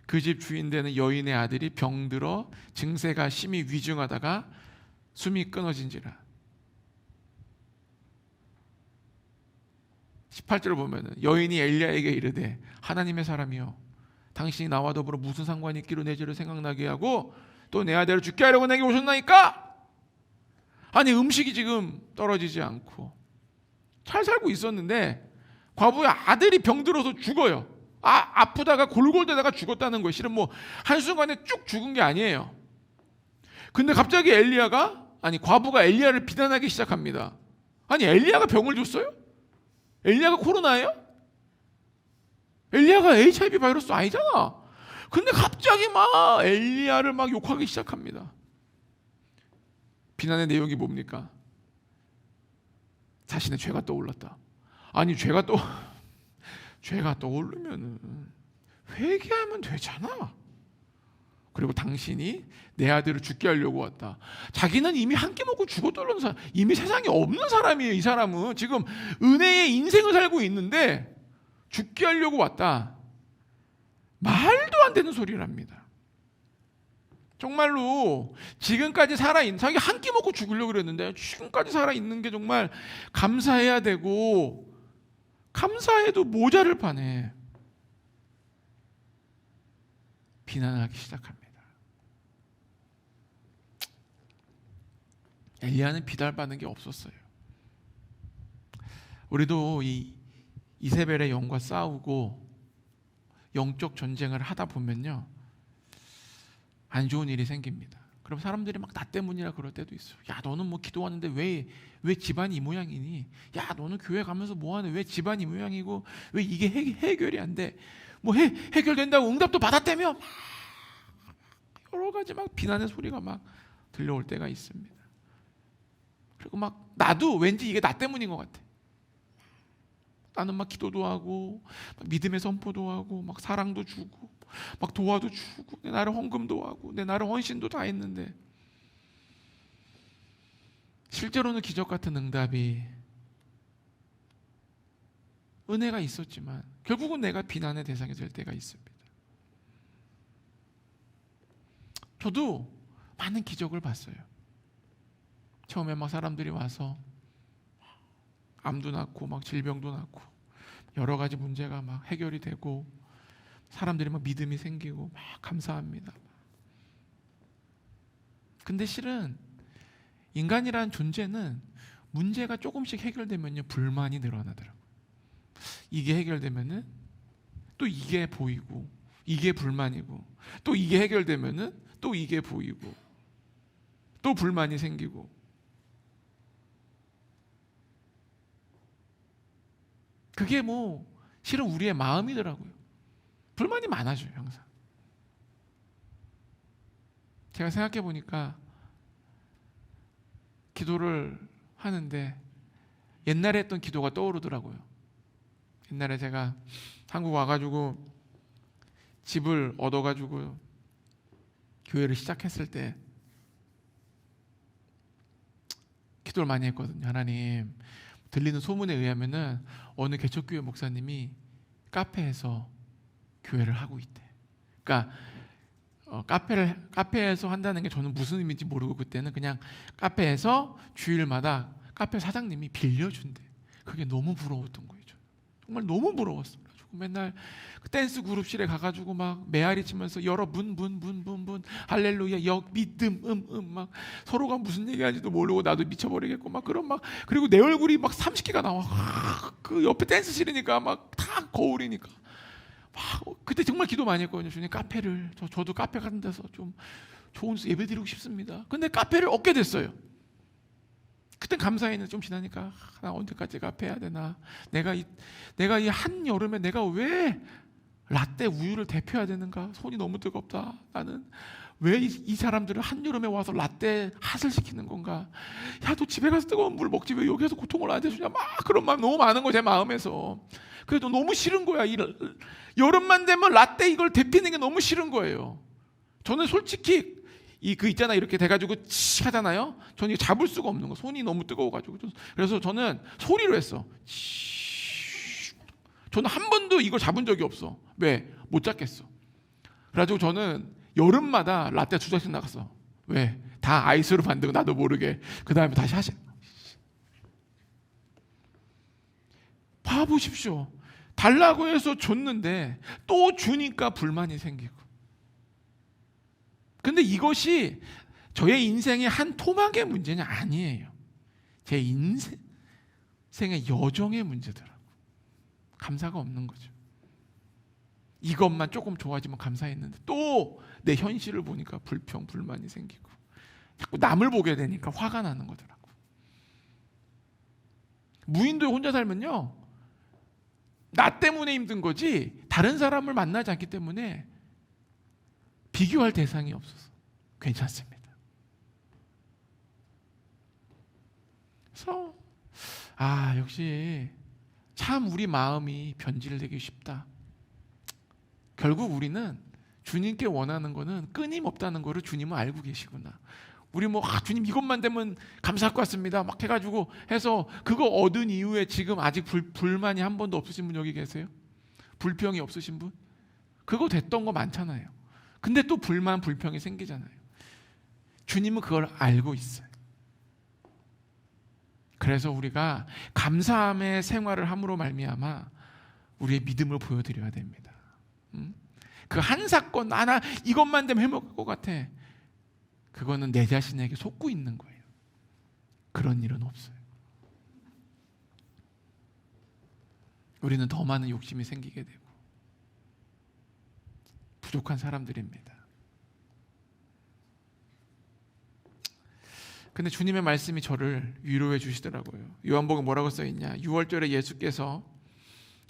Speaker 1: 그 집 주인 되는 여인의 아들이 병들어 증세가 심히 위중하다가 숨이 끊어진지라. 18절을 보면 여인이 엘리야에게 이르되 하나님의 사람이여, 당신이 나와 더불어 무슨 상관이 있기로 내 죄를 생각나게 하고 또 내 아들을 죽게 하려고 내게 오셨나이까? 아니, 음식이 지금 떨어지지 않고 잘 살고 있었는데 과부의 아들이 병들어서 죽어요. 아프다가 골골대다가 죽었다는 거예요. 실은 뭐 한순간에 쭉 죽은 게 아니에요. 근데 갑자기 과부가 엘리야를 비난하기 시작합니다. 아니, 엘리야가 병을 줬어요? 엘리야가 코로나예요? 엘리야가 HIV 바이러스 아니잖아. 근데 갑자기 막 엘리야를 막 욕하기 시작합니다. 비난의 내용이 뭡니까? 자신의 죄가 떠올랐다. 아니, 죄가 떠오르면은 회개하면 되잖아. 그리고 당신이 내 아들을 죽게 하려고 왔다. 자기는 이미 한 끼 먹고 죽어들은 사람, 이미 세상에 없는 사람이에요. 이 사람은 지금 은혜의 인생을 살고 있는데 죽게 하려고 왔다. 말도 안 되는 소리를 합니다. 정말로 지금까지 살아있는, 자기 한 끼 먹고 죽으려고 그랬는데 지금까지 살아있는 게 정말 감사해야 되고, 감사해도 모자를 파네. 비난하기 시작합니다. 엘리야는 비난받는 게 없었어요. 우리도 이 이세벨의 영과 싸우고 영적 전쟁을 하다 보면요, 안 좋은 일이 생깁니다. 그럼 사람들이 막 나 때문이라 그럴 때도 있어요. 야, 너는 뭐 기도하는데 왜 집안이 이 모양이니? 야, 너는 교회 가면서 뭐하는, 왜 집안이 이 모양이고 왜 이게 해결이 안 돼? 뭐 해결된다고 응답도 받았다며? 막 여러 가지 막 비난의 소리가 막 들려올 때가 있습니다. 그리고 막 나도 왠지 이게 나 때문인 것 같아. 나는 막 기도도 하고 막 믿음의 선포도 하고 막 사랑도 주고 막 도와도 주고 내 나름 헌금도 하고 내 나름 헌신도 다 했는데 실제로는 기적 같은 응답이 은혜가 있었지만 결국은 내가 비난의 대상이 될 때가 있습니다. 저도 많은 기적을 봤어요. 처음에 막 사람들이 와서 암도 낫고 막 질병도 낫고 여러 가지 문제가 막 해결이 되고 사람들이 막 믿음이 생기고 막 감사합니다. 근데 실은 인간이란 존재는 문제가 조금씩 해결되면요 불만이 늘어나더라고요. 이게 해결되면은 또 이게 보이고 이게 불만이고 또 이게 해결되면은 또 이게 보이고 또 불만이 생기고 그게 뭐 실은 우리의 마음이더라고요. 불만이 많아져요 항상. 제가 생각해 보니까 기도를 하는데 옛날에 했던 기도가 떠오르더라고요. 옛날에 제가 한국 와가지고 집을 얻어가지고 교회를 시작했을 때 기도를 많이 했거든요. 하나님, 들리는 소문에 의하면은 어느 개척교회 목사님이 카페에서 교회를 하고 있대. 그러니까 카페에서 한다는 게 저는 무슨 의미인지 모르고 그때는 그냥 카페에서 주일마다 카페 사장님이 빌려준대. 그게 너무 부러웠던 거예요. 정말 너무 부러웠어요. 그래가지고 맨날 그 댄스 그룹실에 가가지고 막 메아리 치면서 여러 문 할렐루야 역 믿음 막 서로가 무슨 얘기하는지도 모르고 나도 미쳐버리겠고 막 그런 막 그리고 내 얼굴이 막 30개가 나와. 그 옆에 댄스실이니까 막 다 거울이니까 막 그때 정말 기도 많이 했거든요. 주님 카페를 저도 카페 같은 데서 좀 좋은 예배 드리고 싶습니다. 근데 카페를 얻게 됐어요. 그땐 감사했는데 좀 지나니까 나 언제까지 카페 해야 되나? 내가 이 한 여름에 내가 왜 라떼 우유를 대표해야 되는가? 손이 너무 뜨겁다. 나는 왜 이 사람들을 한 여름에 와서 라떼 핫을 시키는 건가? 야, 너 집에 가서 뜨거운 물 먹지 왜 여기서 고통을 안 해주냐? 막 그런 마음 너무 많은 거야 제 마음에서. 그래도 너무 싫은 거야. 여름만 되면 라떼 이걸 데피는 게 너무 싫은 거예요. 저는 솔직히 그 있잖아 이렇게 돼가지고 치 하잖아요. 저는 이거 잡을 수가 없는 거. 손이 너무 뜨거워가지고. 그래서 저는 소리로 했어. 저는 한 번도 이걸 잡은 적이 없어. 왜? 못 잡겠어. 그래가지고 저는 여름마다 라떼 2잔씩 나갔어. 왜? 다 아이스로 만들고 나도 모르게. 그 다음에 다시 하시. 봐보십시오. 달라고 해서 줬는데 또 주니까 불만이 생기고. 근데 이것이 저의 인생의 한 토막의 문제는 아니에요. 제 인생의 여정의 문제더라고. 감사가 없는 거죠. 이것만 조금 좋아지면 감사했는데 또 내 현실을 보니까 불만이 생기고 자꾸 남을 보게 되니까 화가 나는 거더라고. 무인도에 혼자 살면요 나 때문에 힘든 거지 다른 사람을 만나지 않기 때문에 비교할 대상이 없어서 괜찮습니다. 그래서 역시 참 우리 마음이 변질되기 쉽다. 결국 우리는 주님께 원하는 거는 끊임없다는 거를 주님은 알고 계시구나. 우리 주님 이것만 되면 감사할 것 같습니다 막 해가지고 해서 그거 얻은 이후에 지금 아직 불만이 한 번도 없으신 분 여기 계세요? 불평이 없으신 분? 그거 됐던 거 많잖아요. 근데 또 불평이 생기잖아요. 주님은 그걸 알고 있어요. 그래서 우리가 감사함의 생활을 함으로 말미암아 우리의 믿음을 보여드려야 됩니다. 그 한 사건 하나 이것만 되면 해먹을 것 같아. 그거는 내 자신에게 속고 있는 거예요. 그런 일은 없어요. 우리는 더 많은 욕심이 생기게 되고 부족한 사람들입니다. 근데 주님의 말씀이 저를 위로해 주시더라고요. 요한복음 뭐라고 써있냐? 6월절에 예수께서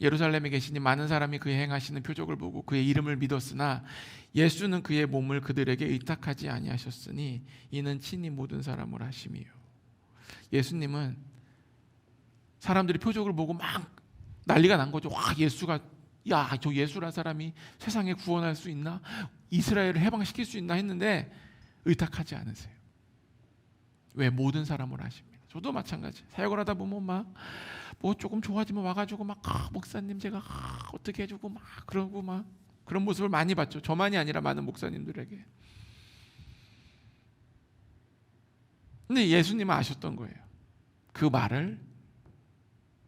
Speaker 1: 예루살렘에 계시니 많은 사람이 그의 행하시는 표적을 보고 그의 이름을 믿었으나 예수는 그의 몸을 그들에게 의탁하지 아니하셨으니 이는 친히 모든 사람을 하심이요. 예수님은 사람들이 표적을 보고 막 난리가 난 거죠. 와, 예수가, 야, 저 예수란 사람이 세상에 구원할 수 있나? 이스라엘을 해방시킬 수 있나 했는데 의탁하지 않으세요. 왜? 모든 사람을 아십니다. 저도 마찬가지. 사역을 하다 보면 막 뭐 조금 좋아지면 와가지고 막 목사님 제가 어떻게 해주고 막 그러고 막 그런 모습을 많이 봤죠. 저만이 아니라 많은 목사님들에게. 근데 예수님은 아셨던 거예요. 그 말을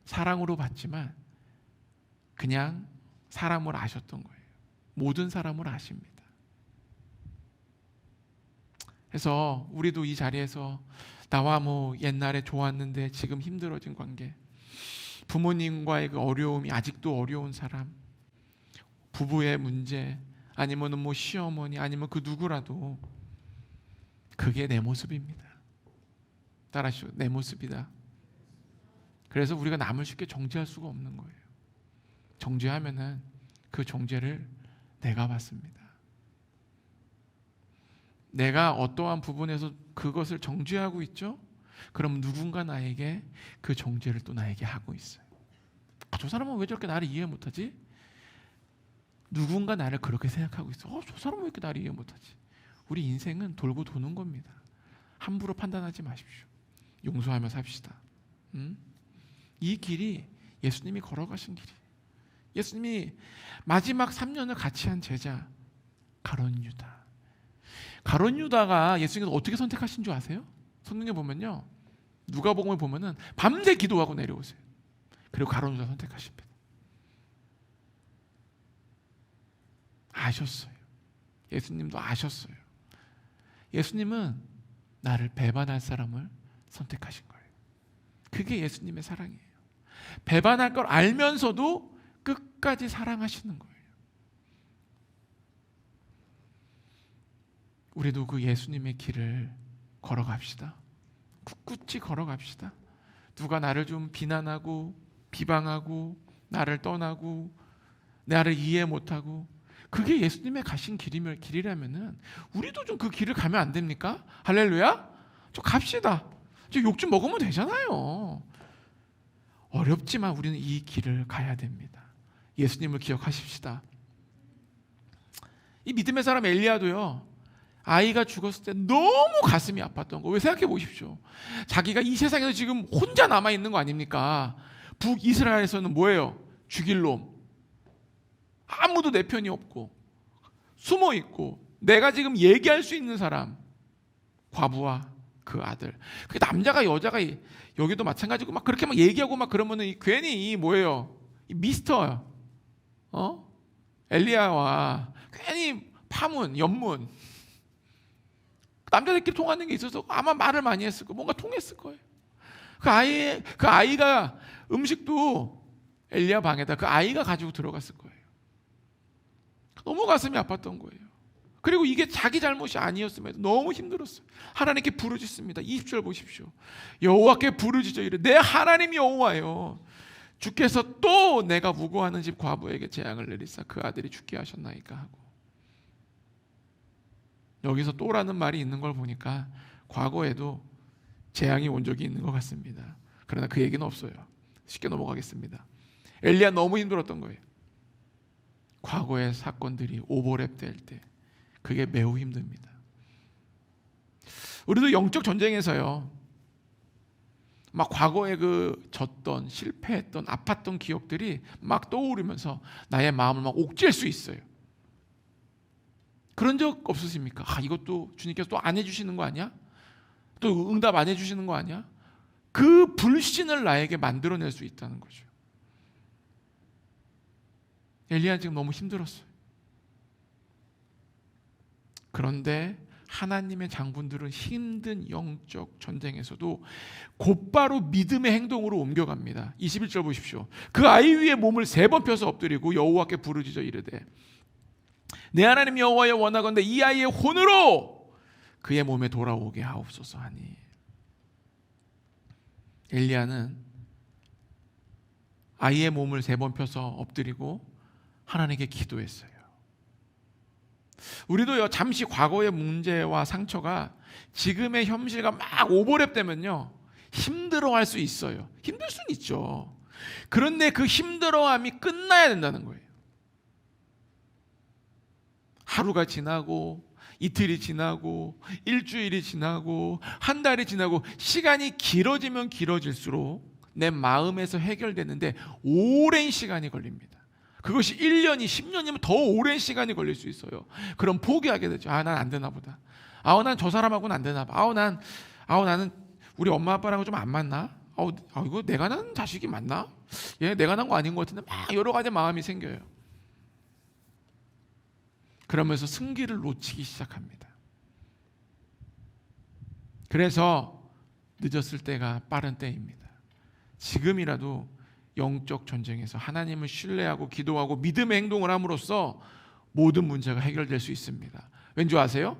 Speaker 1: 사랑으로 받지만 그냥 사람을 아셨던 거예요. 모든 사람을 아십니다. 그래서 우리도 이 자리에서 나와 뭐 옛날에 좋았는데 지금 힘들어진 관계, 부모님과의 그 어려움이 아직도 어려운 사람, 부부의 문제, 아니면은 뭐 시어머니, 아니면 그 누구라도 그게 내 모습입니다. 따라하시죠. 내 모습이다. 그래서 우리가 남을 쉽게 정죄할 수가 없는 거예요. 정죄하면은 그 정죄를 내가 받습니다. 내가 어떠한 부분에서 그것을 정죄하고 있죠? 그럼 누군가 나에게 그 정죄를 또 나에게 하고 있어요. 저 사람은 왜 저렇게 나를 이해 못하지? 누군가 나를 그렇게 생각하고 있어. 저 사람은 왜 이렇게 나를 이해 못하지? 우리 인생은 돌고 도는 겁니다. 함부로 판단하지 마십시오. 용서하며 삽시다. 이 길이 예수님이 걸어가신 길이에요. 예수님이 마지막 3년을 같이 한 제자 가룟 유다. 가룟 유다가 예수님께서 어떻게 선택하신 줄 아세요? 성경에 보면요, 누가복음을 보면은 밤새 기도하고 내려오세요. 그리고 가룟 유다 선택하십니다. 아셨어요. 예수님도 아셨어요. 예수님은 나를 배반할 사람을 선택하신 거예요. 그게 예수님의 사랑이에요. 배반할 걸 알면서도 끝까지 사랑하시는 거예요. 우리도 그 예수님의 길을 걸어갑시다. 꿋꿋이 걸어갑시다. 누가 나를 좀 비난하고 비방하고 나를 떠나고 나를 이해 못하고, 그게 예수님의 가신 길이라면은 우리도 좀 그 길을 가면 안 됩니까? 할렐루야? 좀 갑시다. 좀 욕 좀 먹으면 되잖아요. 어렵지만 우리는 이 길을 가야 됩니다. 예수님을 기억하십시다. 이 믿음의 사람 엘리야도요, 아이가 죽었을 때 너무 가슴이 아팠던 거. 왜? 생각해 보십시오. 자기가 이 세상에서 지금 혼자 남아 있는 거 아닙니까? 북이스라엘에서는 뭐예요? 죽일 놈. 아무도 내 편이 없고 숨어 있고, 내가 지금 얘기할 수 있는 사람, 과부와 그 아들. 그 남자가 여자가 여기도 마찬가지고 막 그렇게 막 얘기하고 막 그러면은 괜히 이 뭐예요? 이 미스터 엘리야와 괜히 파문, 연문, 남자들끼리 통하는 게 있어서 아마 말을 많이 했을 거예요. 뭔가 통했을 거예요. 그 아이가 음식도 엘리야 방에다 그 아이가 가지고 들어갔을 거예요. 너무 가슴이 아팠던 거예요. 그리고 이게 자기 잘못이 아니었음에도 너무 힘들었어요. 하나님께 부르짖습니다. 20절 보십시오. 여호와께 부르짖어 이르 내 하나님 여호와여, 주께서 또 내가 무고하는 집 과부에게 재앙을 내리사 그 아들이 죽게 하셨나이까 하고. 여기서 또라는 말이 있는 걸 보니까 과거에도 재앙이 온 적이 있는 것 같습니다. 그러나 그 얘기는 없어요. 쉽게 넘어가겠습니다. 엘리야 너무 힘들었던 거예요. 과거의 사건들이 오버랩 될 때 그게 매우 힘듭니다. 우리도 영적 전쟁에서요, 막 과거에 그 졌던, 실패했던, 아팠던 기억들이 막 떠오르면서 나의 마음을 막 옥죄일 수 있어요. 그런 적 없으십니까? 이것도 주님께서 또 안 해주시는 거 아니야? 또 응답 안 해주시는 거 아니야? 그 불신을 나에게 만들어낼 수 있다는 거죠. 엘리야는 지금 너무 힘들었어요. 그런데 하나님의 장군들은 힘든 영적 전쟁에서도 곧바로 믿음의 행동으로 옮겨갑니다. 21절 보십시오. 그 아이 위에 몸을 3번 펴서 엎드리고 여호와께 부르짖어 이르되 내 하나님 여호와여, 원하건대 이 아이의 혼으로 그의 몸에 돌아오게 하옵소서 하니. 엘리야는 아이의 몸을 3번 펴서 엎드리고 하나님께 기도했어요. 우리도요, 잠시 과거의 문제와 상처가 지금의 현실과 막 오버랩되면요 힘들어할 수 있어요. 힘들 수는 있죠. 그런데 그 힘들어함이 끝나야 된다는 거예요. 하루가 지나고 이틀이 지나고 일주일이 지나고 한 달이 지나고 시간이 길어지면 길어질수록 내 마음에서 해결되는데 오랜 시간이 걸립니다. 그것이 1년이 10년이면 더 오랜 시간이 걸릴 수 있어요. 그럼 포기하게 되죠. 난 안 되나 보다. 난 저 사람하고는 안 되나 봐. 나는 우리 엄마 아빠랑은 좀 안 맞나? 이거 내가 낳은 자식이 맞나? 얘 내가 낳은 거 아닌 것 같은데 막 여러 가지 마음이 생겨요. 그러면서 승기를 놓치기 시작합니다. 그래서 늦었을 때가 빠른 때입니다. 지금이라도 영적 전쟁에서 하나님을 신뢰하고 기도하고 믿음의 행동을 함으로써 모든 문제가 해결될 수 있습니다. 왠지 아세요?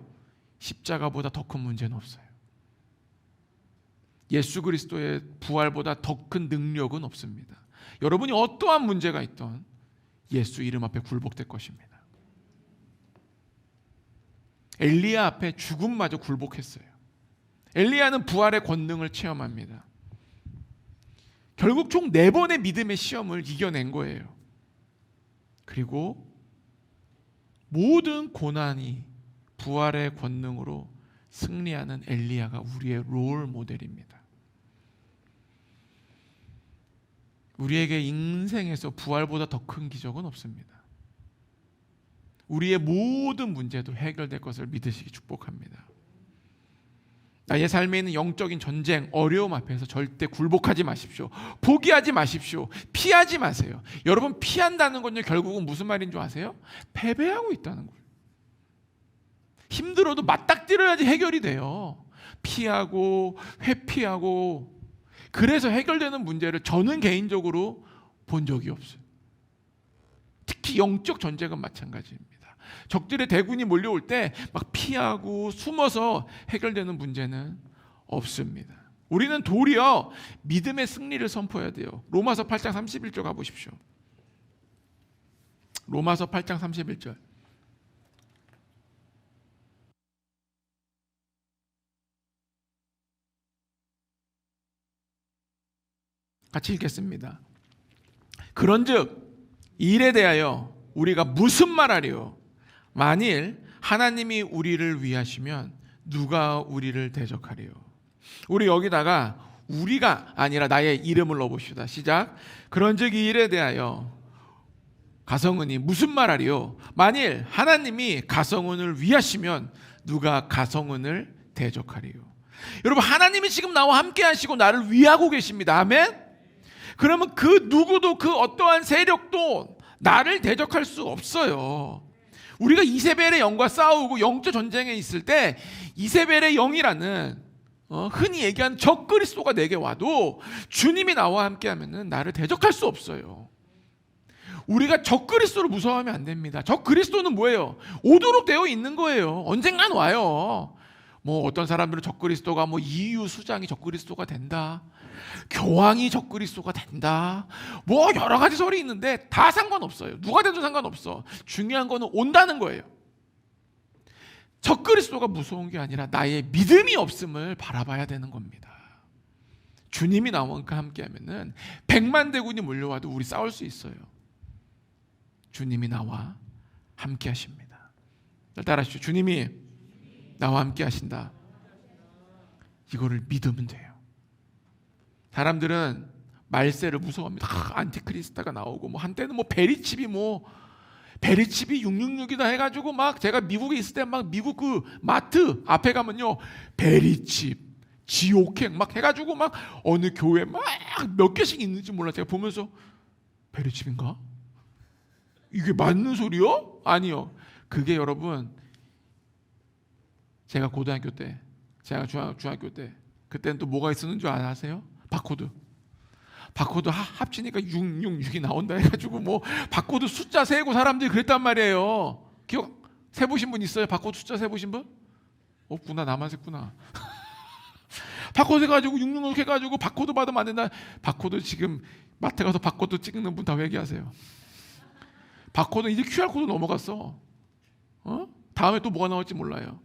Speaker 1: 십자가보다 더 큰 문제는 없어요. 예수 그리스도의 부활보다 더 큰 능력은 없습니다. 여러분이 어떠한 문제가 있던 예수 이름 앞에 굴복될 것입니다. 엘리야 앞에 죽음마저 굴복했어요. 엘리야는 부활의 권능을 체험합니다. 결국 총 4번의 믿음의 시험을 이겨낸 거예요. 그리고 모든 고난이 부활의 권능으로 승리하는 엘리야가 우리의 롤 모델입니다. 우리에게 인생에서 부활보다 더 큰 기적은 없습니다. 우리의 모든 문제도 해결될 것을 믿으시기 축복합니다. 나의 삶에 있는 영적인 전쟁, 어려움 앞에서 절대 굴복하지 마십시오. 포기하지 마십시오. 피하지 마세요. 여러분, 피한다는 건요, 결국은 무슨 말인 줄 아세요? 패배하고 있다는 거예요. 힘들어도 맞닥뜨려야지 해결이 돼요. 피하고 회피하고, 그래서 해결되는 문제를 저는 개인적으로 본 적이 없어요. 특히 영적 전쟁은 마찬가지입니다. 적들의 대군이 몰려올 때 막 피하고 숨어서 해결되는 문제는 없습니다. 우리는 도리어 믿음의 승리를 선포해야 돼요. 로마서 8장 31절 가보십시오. 로마서 8장 31절. 같이 읽겠습니다. 그런즉 이 일에 대하여 우리가 무슨 말하리요? 만일 하나님이 우리를 위하시면 누가 우리를 대적하리요? 우리 여기다가 우리가 아니라 나의 이름을 넣어봅시다. 시작. 그런즉 이 일에 대하여 가성은이 무슨 말하리요? 만일 하나님이 가성은을 위하시면 누가 가성은을 대적하리요? 여러분, 하나님이 지금 나와 함께 하시고 나를 위하고 계십니다. 아멘? 그러면 그 누구도 그 어떠한 세력도 나를 대적할 수 없어요. 우리가 이세벨의 영과 싸우고 영적 전쟁에 있을 때 이세벨의 영이라는 흔히 얘기하는 적그리스도가 내게 와도 주님이 나와 함께 하면은 나를 대적할 수 없어요. 우리가 적그리스도를 무서워하면 안 됩니다. 적그리스도는 뭐예요? 오도록 되어 있는 거예요. 언젠간 와요. 어떤 사람들은 적그리스도가 이유 수장이 적그리스도가 된다, 교황이 적그리스도가 된다, 여러 가지 소리 있는데 다 상관없어요. 누가 돼도 상관없어. 중요한 거는 온다는 거예요. 적그리스도가 무서운 게 아니라 나의 믿음이 없음을 바라봐야 되는 겁니다. 주님이 나와 함께 하면은 100만 대군이 몰려와도 우리 싸울 수 있어요. 주님이 나와 함께 하십니다. 따라하십시오. 주님이 나와 함께 하신다. 이거를 믿으면 돼요. 사람들은 말세를 무서워합니다. 안티크리스트가 나오고 한때는 베리칩이 666이다 해가지고 제가 미국에 있을 때 미국 그 마트 앞에 가면요, 베리칩, 지옥행 해가지고 어느 교회 몇 개씩 있는지 몰라. 제가 보면서 베리칩인가? 이게 맞는 소리요? 아니요. 그게 여러분, 제가 고등학교 때, 제가 중학교 때, 그때는 또 뭐가 있었는 줄 아세요? 바코드 합치니까 666이 나온다 해가지고 바코드 숫자 세고 사람들이 그랬단 말이에요. 기억 세보신 분 있어요? 바코드 숫자 세보신 분? 없구나. 나만 셌구나. 바코드 해가지고 666 해가지고 바코드 받으면 안 된다. 바코드 지금 마트 가서 바코드 찍는 분 다 회개하세요. 바코드 이제 QR코드 넘어갔어. 다음에 또 뭐가 나올지 몰라요.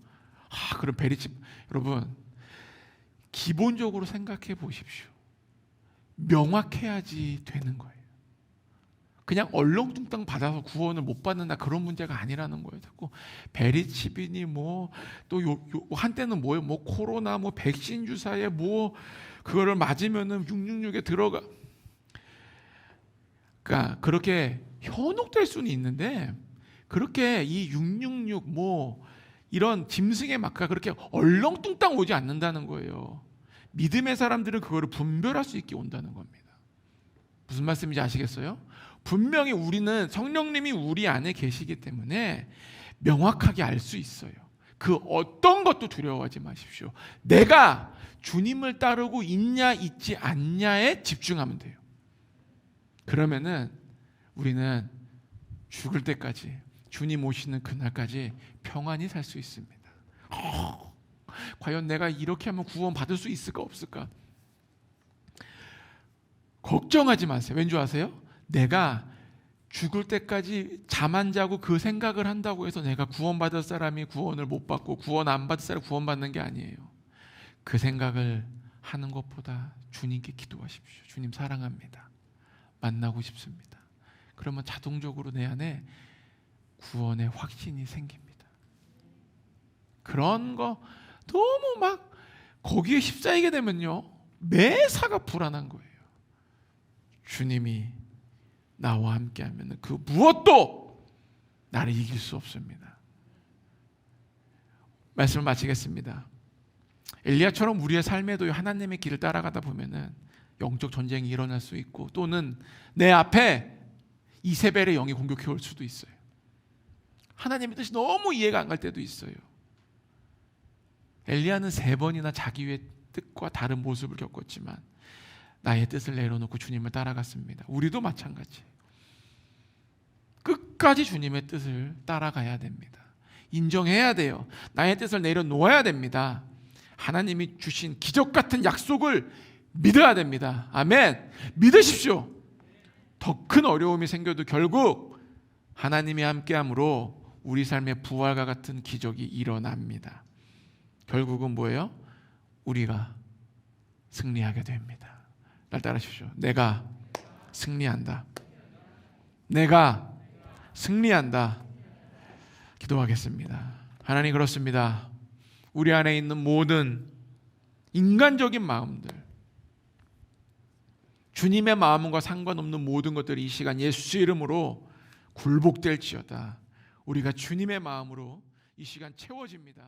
Speaker 1: 그럼 베리칩. 여러분, 기본적으로 생각해 보십시오. 명확해야지 되는 거예요. 그냥 얼렁뚱땅 받아서 구원을 못 받는다 그런 문제가 아니라는 거예요. 자꾸 베리치빈이 뭐 또 한때는 뭐예요? 뭐 코로나 뭐 백신 주사에 뭐 그거를 맞으면은 666에 들어가. 그러니까 그렇게 현혹될 수는 있는데 그렇게 이 666 뭐 이런 짐승의 마크가 그렇게 얼렁뚱땅 오지 않는다는 거예요. 믿음의 사람들은 그거를 분별할 수 있게 온다는 겁니다. 무슨 말씀인지 아시겠어요? 분명히 우리는 성령님이 우리 안에 계시기 때문에 명확하게 알 수 있어요. 그 어떤 것도 두려워하지 마십시오. 내가 주님을 따르고 있냐 있지 않냐에 집중하면 돼요. 그러면은 우리는 죽을 때까지 주님 오시는 그날까지 평안히 살 수 있습니다. 과연 내가 이렇게 하면 구원 받을 수 있을까 없을까? 걱정하지 마세요. 왠 줄 아세요? 내가 죽을 때까지 잠 안 자고 그 생각을 한다고 해서 내가 구원받을 사람이 구원을 못 받고 구원 안 받을 사람이 구원받는 게 아니에요. 그 생각을 하는 것보다 주님께 기도하십시오. 주님 사랑합니다. 만나고 싶습니다. 그러면 자동적으로 내 안에 구원의 확신이 생깁니다. 그런 거 너무 막 거기에 휩싸이게 되면요, 매사가 불안한 거예요. 주님이 나와 함께하면 그 무엇도 나를 이길 수 없습니다. 말씀을 마치겠습니다. 엘리야처럼 우리의 삶에도 하나님의 길을 따라가다 보면은 영적 전쟁이 일어날 수 있고, 또는 내 앞에 이세벨의 영이 공격해 올 수도 있어요. 하나님의 뜻이 너무 이해가 안 갈 때도 있어요. 엘리야는 3번이나 자기의 뜻과 다른 모습을 겪었지만 나의 뜻을 내려놓고 주님을 따라갔습니다. 우리도 마찬가지. 끝까지 주님의 뜻을 따라가야 됩니다. 인정해야 돼요. 나의 뜻을 내려놓아야 됩니다. 하나님이 주신 기적 같은 약속을 믿어야 됩니다. 아멘. 믿으십시오. 더 큰 어려움이 생겨도 결국 하나님이 함께함으로 우리 삶의 부활과 같은 기적이 일어납니다. 결국은 뭐예요? 우리가 승리하게 됩니다. 날 따라하십시오. 내가 승리한다. 내가 승리한다. 기도하겠습니다. 하나님, 그렇습니다. 우리 안에 있는 모든 인간적인 마음들, 주님의 마음과 상관없는 모든 것들이 이 시간 예수 이름으로 굴복될지어다. 우리가 주님의 마음으로 이 시간 채워집니다.